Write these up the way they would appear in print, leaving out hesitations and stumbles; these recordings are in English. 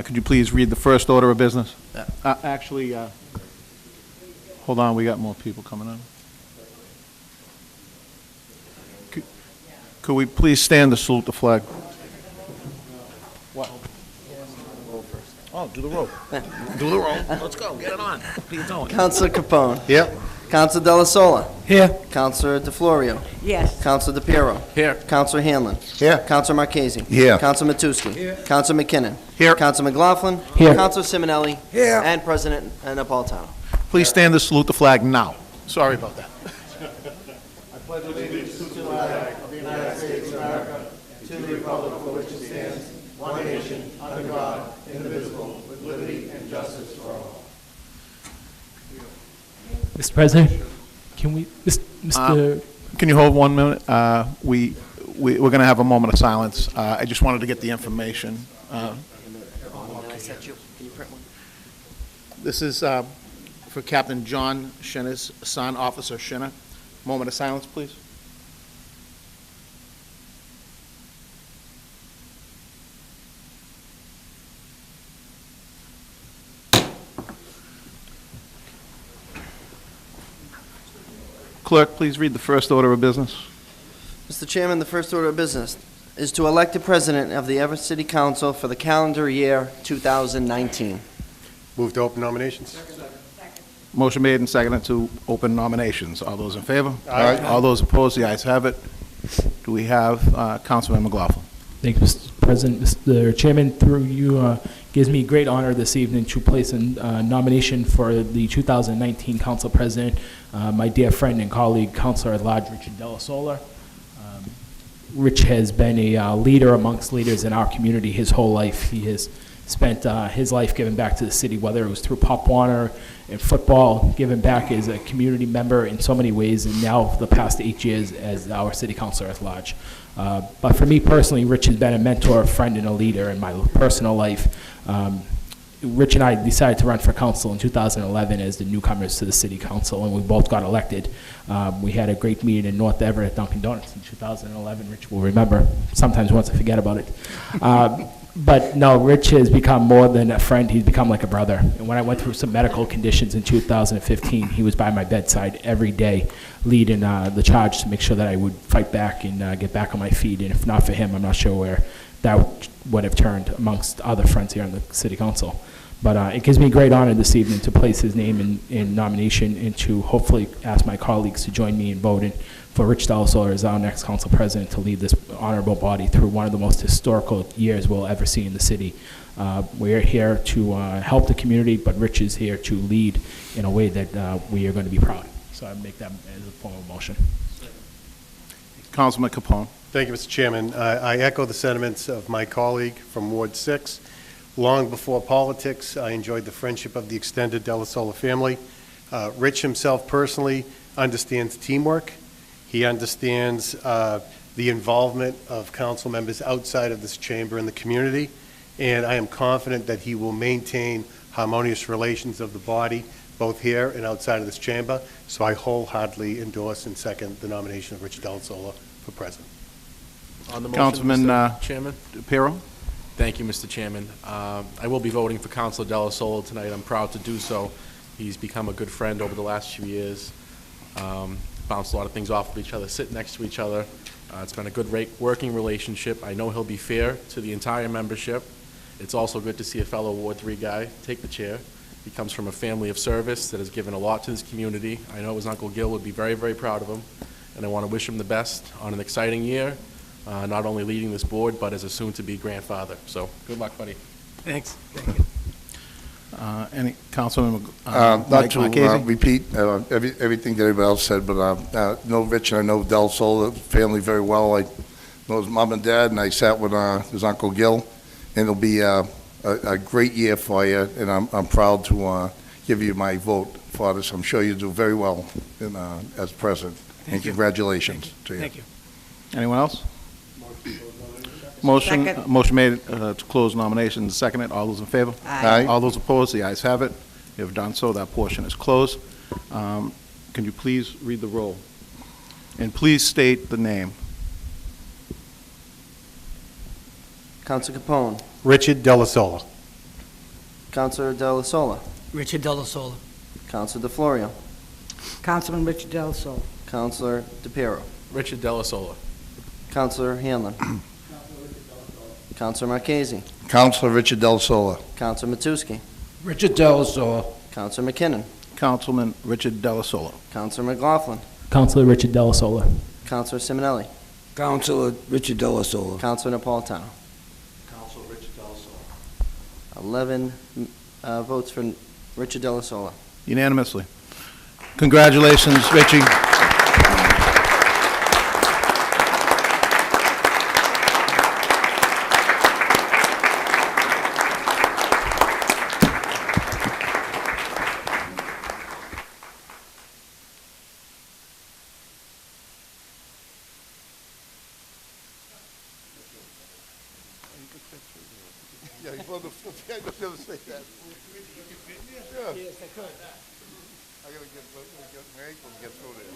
Could you please read the first order of business? Yeah. Actually, hold on, we got more people coming in. Could we please stand to salute the flag? What? Oh, do the roll. Do the roll. Let's go, get it on. What are you doing? Councilor Capone. Yep. Councilor Della Sola. Here. Councilor DeFlorio. Yes. Councilor DePiero. Here. Councilor Hanlon. Here. Councilor Marchese. Here. Councilor Matusky. Here. Councilor McKinnon. Here. Councilor McLaughlin. Here. Councilor Simonelli. Here. And President Napolitano. Please stand to salute the flag now. Sorry about that. Mr. President, can we, Mr. Can you hold 1 minute? We're going to have a moment of silence. I just wanted to get the information. I sent you. Can you print one? This is for Captain John Shinner's son, Officer Shinner. Moment of silence, please. Clerk, please read the first order of business. Mr. Chairman, the first order of business is to elect a president of the Everett City Council for the calendar year 2019. Move to open nominations. Motion made and seconded to open nominations. All those in favor? Aye. All those opposed? The ayes have it. Do we have Councilman McLaughlin? Thank you, Mr. President. Mr. Chairman, through you, gives me great honor this evening to place a nomination for the 2019 Council President, my dear friend and colleague, Councilor at Large Richard Della Sola. Rich has been a leader amongst leaders in our community his whole life. He has spent his life giving back to the city, whether it was through Pop Warner and football, giving back as a community member in so many ways, and now for the past 8 years as our city councilor at large. But for me personally, Rich has been a mentor, a friend, and a leader in my personal life. Rich and I decided to run for council in 2011 as the newcomers to the city council, and we both got elected. We had a great meeting in North Everett at Dunkin' Donuts in 2011. Rich will remember. Sometimes once I forget about it. But no, Rich has become more than a friend. He's become like a brother. And when I went through some medical conditions in 2015, he was by my bedside every day, leading the charge to make sure that I would fight back and get back on my feet. And if not for him, I'm not sure where that would have turned amongst other friends here on the city council. But it gives me great honor this evening to place his name in nomination and to hopefully ask my colleagues to join me in voting for Rich Della Sola as our next council president to lead this honorable body through one of the most historical years we'll ever see in the city. We're here to help the community, but Rich is here to lead in a way that we are going to be proud. So I make that as a form of motion. Councilman Capone. Thank you, Mr. Chairman. I echo the sentiments of my colleague from Ward 6. Long before politics, I enjoyed the friendship of the extended Della Sola family. Rich himself personally understands teamwork. He understands the involvement of council members outside of this chamber in the community, and I am confident that he will maintain harmonious relations of the body, both here and outside of this chamber. So I wholeheartedly endorse and second the nomination of Rich Della Sola for president. On the motion, Councilman Mr. Chairman. Piero. Thank you, Mr. Chairman. I will be voting for Councilor Della Sola tonight. I'm proud to do so. He's become a good friend over the last few years. Bounced a lot of things off of each other, sit next to each other. It's been a good working relationship. I know he'll be fair to the entire membership. It's also good to see a fellow Ward 3 guy take the chair. He comes from a family of service that has given a lot to this community. I know his Uncle Gil would be very, very proud of him, and I want to wish him the best on an exciting year, not only leading this board, but as a soon-to-be grandfather. So good luck, buddy. Thanks. Any Councilman Not Mike to Marchese? repeat everything that everybody else said, but I know Rich and I know Della Sola family very well. I know his mom and dad, and I sat with his Uncle Gil, and it'll be a great year for you, and I'm proud to give you my vote for this. I'm sure you do very well as president, and congratulations to you. Thank you. Anyone else? Motion Second. made to close nominations, seconded. All those in favor? Aye. All those opposed? The ayes have it. You have done so. That portion is closed. Can you please read the roll? And please state the name. Councilor Capone. Richard Della Sola. Counselor Della Sola. Richard Delasola. Counselor DeFlorio. Councilman Richard Delasola. Counselor DePiero. Richard Delasola. Counselor Hanlon. Counselor Marchese. Counselor Richard Del Sola. Counselor Matusky. Richard Delasola. Counselor McKinnon. Councilman Richard Delasola. Counselor McLaughlin. Counselor Richard Delasola. Counselor Simonelli. Councilor Richard Delasola. Counselor Napolitano. Council Richard Delasola. 11 votes for Richard Della Sola. Unanimously. Congratulations, Richie. Yeah, you want to say that? Yes, I could. I gotta get my ankles get through there.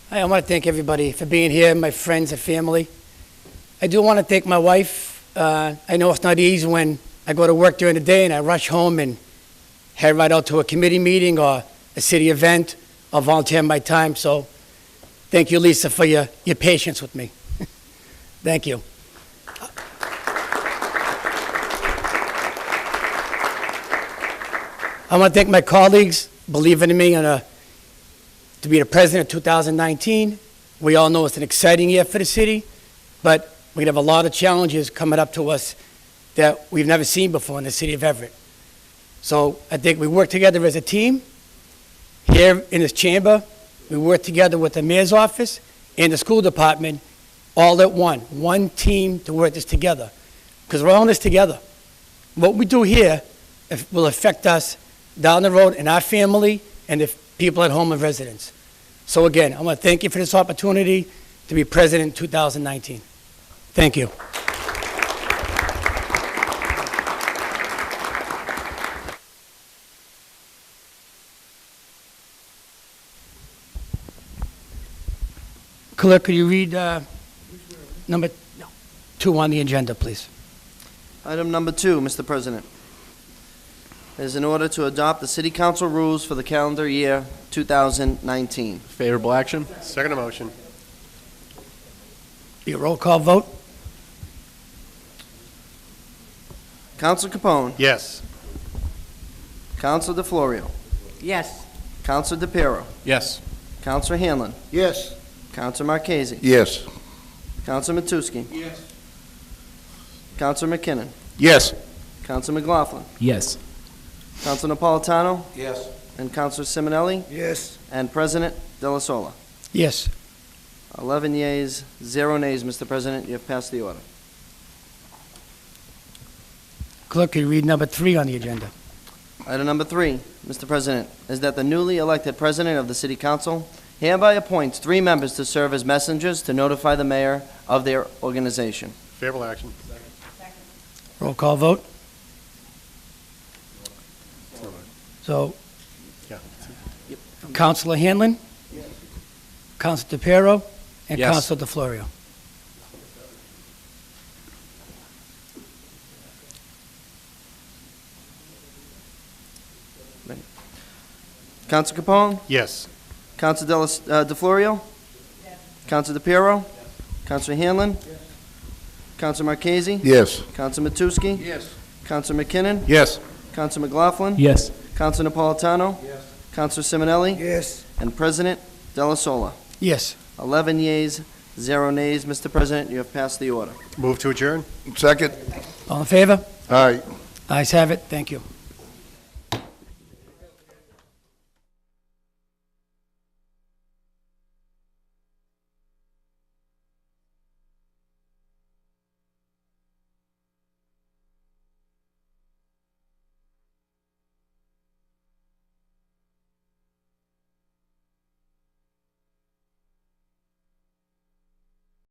Hi, I want to thank everybody for being here, my friends and family. I do want to thank my wife. I know it's not easy when I go to work during the day and I rush home and head right out to a committee meeting or a city event or volunteer my time. So thank you, Lisa, for your patience with me. Thank you. I want to thank my colleagues believing in me to be the president of 2019. We all know it's an exciting year for the city, but we have a lot of challenges coming up to us that we've never seen before in the city of Everett. So I think we work together as a team here in this chamber. We work together with the mayor's office and the school department, all at one team to work this together, because we're all in this together. What we do here will affect us down the road in our family and the people at home and residents. So again, I want to thank you for this opportunity to be president in 2019. Thank you. Clerk, could you read number 2 on the agenda, please? Item number 2, Mr. President, is in order to adopt the City Council rules for the calendar year 2019. Favorable action? Second motion. Be a roll call vote? Counsel Capone. Yes. Counsel DeFlorio. Yes. Counsel DePiero. Yes. Counselor Hanlon. Yes. Counselor Marchese. Yes. Counselor Matusky. Yes. Counselor McKinnon. Yes. Counselor McLaughlin. Yes. Counselor Napolitano. Yes. And Counselor Simonelli. Yes. And President Della Sola. Yes. 11 yeas, 0 nays, Mr. President. You have passed the order. Clerk, could you read number 3 on the agenda? Item number 3, Mr. President, is that the newly elected president of the City Council hereby appoints 3 members to serve as messengers to notify the mayor of their organization. Favorable action. Roll call vote? So, Yeah. Councilor Hanlon? Councilor DePiero? And Yes. Councilor DeFlorio? Counsel Capone? Yes. Counsel DeFlorio? Counsel DePiero? Counsel Hanlon? Counsel Marchese? Yes. Counsel Matusky? Yes. Counsel McKinnon? Yes. Counsel McLaughlin? Yes. Counsel Napolitano? Yes. Counsel Simonelli? Yes. And President Della Sola. Yes. 11 yeas, 0 nays, Mr. President. You have passed the order. Move to adjourn? Second? All in favor? All right. Ayes have it. Thank you.